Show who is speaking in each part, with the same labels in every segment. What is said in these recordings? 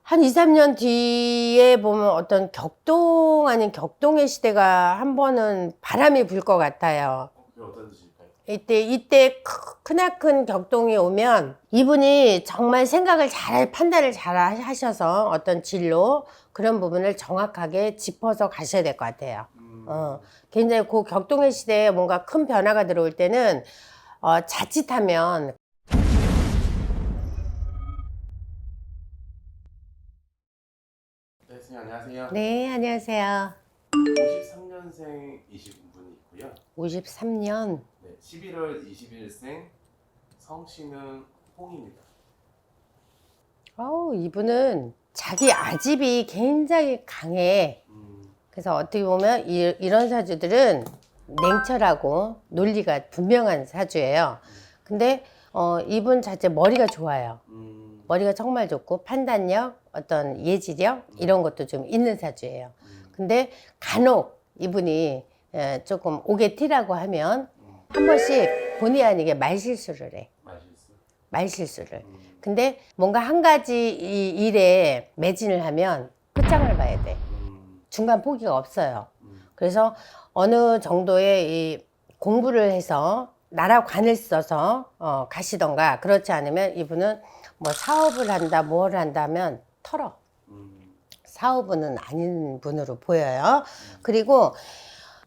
Speaker 1: 한 2, 3년 뒤에 보면 어떤 격동 아닌 격동의 시대가 한 번은 바람이 불 것 같아요.
Speaker 2: 그게 어떤 뜻일까요?
Speaker 1: 이때 크나큰 격동이 오면 이분이 정말 생각을 판단을 잘 하셔서 어떤 진로 그런 부분을 정확하게 짚어서 가셔야 될 것 같아요. 굉장히 그 격동의 시대에 뭔가 큰 변화가 들어올 때는 자칫하면
Speaker 2: 네, 선생님 안녕하세요.
Speaker 1: 네, 안녕하세요.
Speaker 2: 53년생이신 분이 있고요.
Speaker 1: 53년.
Speaker 2: 네, 11월 20일생 성씨는 홍입니다.
Speaker 1: 이분은 자기 아집이 굉장히 강해. 그래서 어떻게 보면 이런 사주들은 냉철하고 논리가 분명한 사주예요. 근데 이분 자체 머리가 좋아요. 머리가 정말 좋고 판단력, 어떤 예지력 이런 것도 좀 있는 사주예요. 근데 간혹 이분이 조금 오게티라고 하면 한 번씩 본의 아니게 말실수를 해. 말실수를. 근데 뭔가 한 가지 이 일에 매진을 하면 끝장을 봐야 돼. 중간 포기가 없어요. 그래서 어느 정도의 이 공부를 해서 나라 관을 써서 가시던가, 그렇지 않으면 이분은 뭐 사업을 한다 뭘 한다면 털어. 사업은 아닌 분으로 보여요. 그리고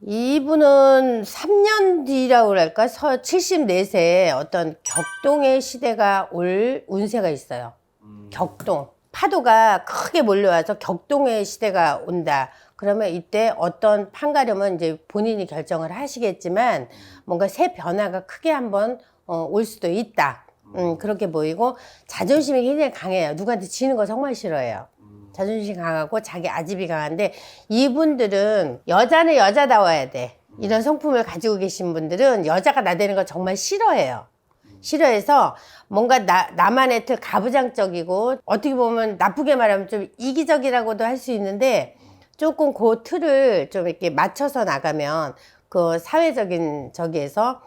Speaker 1: 이분은 3년 뒤라고 할까? 74세 어떤 격동의 시대가 올 운세가 있어요. 격동. 파도가 크게 몰려와서 격동의 시대가 온다. 그러면 이때 어떤 판가름은 이제 본인이 결정을 하시겠지만 뭔가 새 변화가 크게 한번 올 수도 있다. 그렇게 보이고 자존심이 굉장히 강해요. 누구한테 지는 거 정말 싫어해요. 자존심이 강하고 자기 아집이 강한데 이분들은 여자는 여자다워야 돼. 이런 성품을 가지고 계신 분들은 여자가 나대는 걸 정말 싫어해요. 싫어해서 뭔가 나만의 틀 가부장적이고 어떻게 보면 나쁘게 말하면 좀 이기적이라고도 할 수 있는데 조금 그 틀을 좀 이렇게 맞춰서 나가면 그 사회적인 저기에서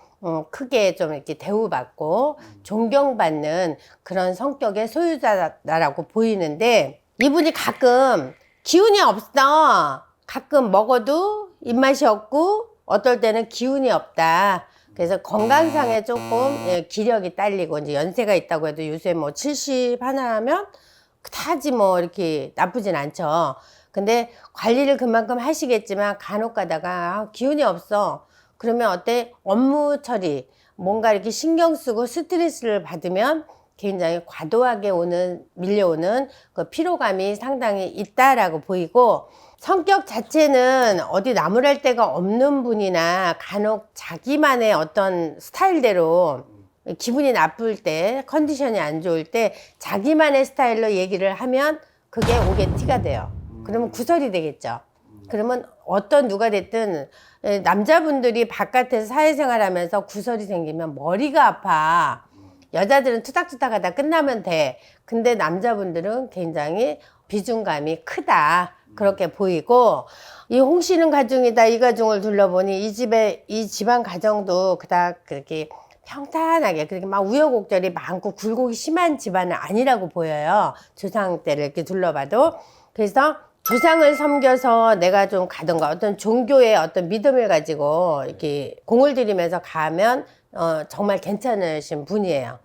Speaker 1: 크게 좀 이렇게 대우받고 존경받는 그런 성격의 소유자라고 보이는데 이분이 가끔 기운이 없어. 가끔 먹어도 입맛이 없고 어떨 때는 기운이 없다. 그래서 건강상에 조금 기력이 딸리고 이제 연세가 있다고 해도 요새 뭐 70 하나 하면 그다지 뭐 이렇게 나쁘진 않죠. 근데 관리를 그만큼 하시겠지만 간혹 가다가 기운이 없어. 그러면 어때? 업무 처리 뭔가 이렇게 신경 쓰고 스트레스를 받으면 굉장히 과도하게 밀려오는 그 피로감이 상당히 있다라고 보이고, 성격 자체는 어디 나무랄 데가 없는 분이나 간혹 자기만의 어떤 스타일대로 기분이 나쁠 때, 컨디션이 안 좋을 때 자기만의 스타일로 얘기를 하면 그게 오게 티가 돼요. 그러면 구설이 되겠죠. 그러면 어떤 누가 됐든 남자분들이 바깥에서 사회생활 하면서 구설이 생기면 머리가 아파. 여자들은 투닥투닥 하다 끝나면 돼. 근데 남자분들은 굉장히 비중감이 크다. 그렇게 보이고, 이 홍씨는 가중이다. 이 가중을 둘러보니 이 집안 가정도 그닥 그렇게 평탄하게 그렇게 막 우여곡절이 많고 굴곡이 심한 집안은 아니라고 보여요. 조상 때를 이렇게 둘러봐도. 그래서 조상을 섬겨서 내가 좀 가든가 어떤 종교의 어떤 믿음을 가지고 이렇게 공을 들이면서 가면 정말 괜찮으신 분이에요.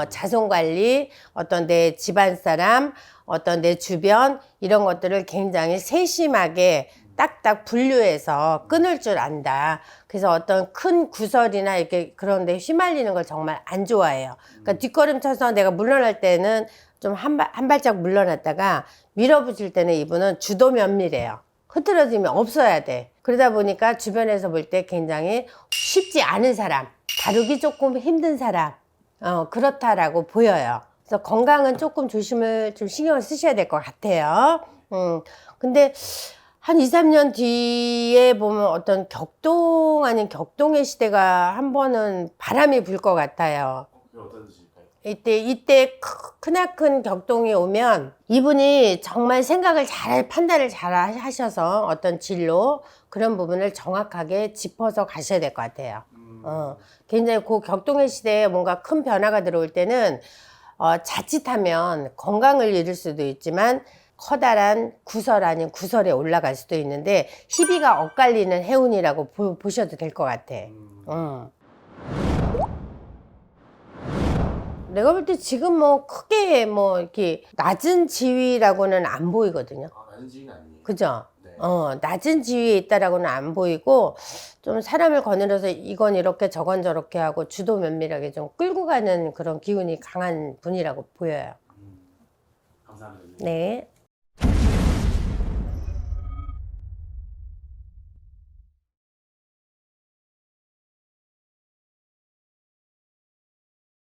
Speaker 1: 자손관리, 어떤 내 집안 사람, 어떤 내 주변 이런 것들을 굉장히 세심하게 딱딱 분류해서 끊을 줄 안다. 그래서 어떤 큰 구설이나 이렇게 그런 데 휘말리는 걸 정말 안 좋아해요. 그러니까 뒷걸음 쳐서 내가 물러날 때는 좀 한 발짝 물러났다가 밀어붙일 때는 이분은 주도 면밀해요. 흐트러짐이 없어야 돼. 그러다 보니까 주변에서 볼 때 굉장히 쉽지 않은 사람, 다루기 조금 힘든 사람, 그렇다라고 보여요. 그래서 건강은 조금 좀 신경을 쓰셔야 될 것 같아요. 근데 한 2, 3년 뒤에 보면 어떤 격동 아닌 격동의 시대가 한 번은 바람이 불 것 같아요.
Speaker 2: 그게 어떤 뜻일까요?
Speaker 1: 이때 크나큰 격동이 오면 이분이 정말 생각을 판단을 잘 하셔서 어떤 진로 그런 부분을 정확하게 짚어서 가셔야 될 것 같아요. 굉장히 그 격동의 시대에 뭔가 큰 변화가 들어올 때는 자칫하면 건강을 잃을 수도 있지만 커다란 구설 아닌 구설에 올라갈 수도 있는데 희비가 엇갈리는 해운이라고 보셔도 될 것 같아. 내가 볼 때 지금 뭐 크게 뭐 이렇게 낮은 지위라고는 안 보이거든요.
Speaker 2: 낮은 지위는 아니에요.
Speaker 1: 그죠?
Speaker 2: 네.
Speaker 1: 낮은 지위에 있다라고는 안 보이고 좀 사람을 거느려서 이건 이렇게 저건 저렇게 하고 주도 면밀하게 좀 끌고 가는 그런 기운이 강한 분이라고 보여요.
Speaker 2: 감사합니다.
Speaker 1: 네.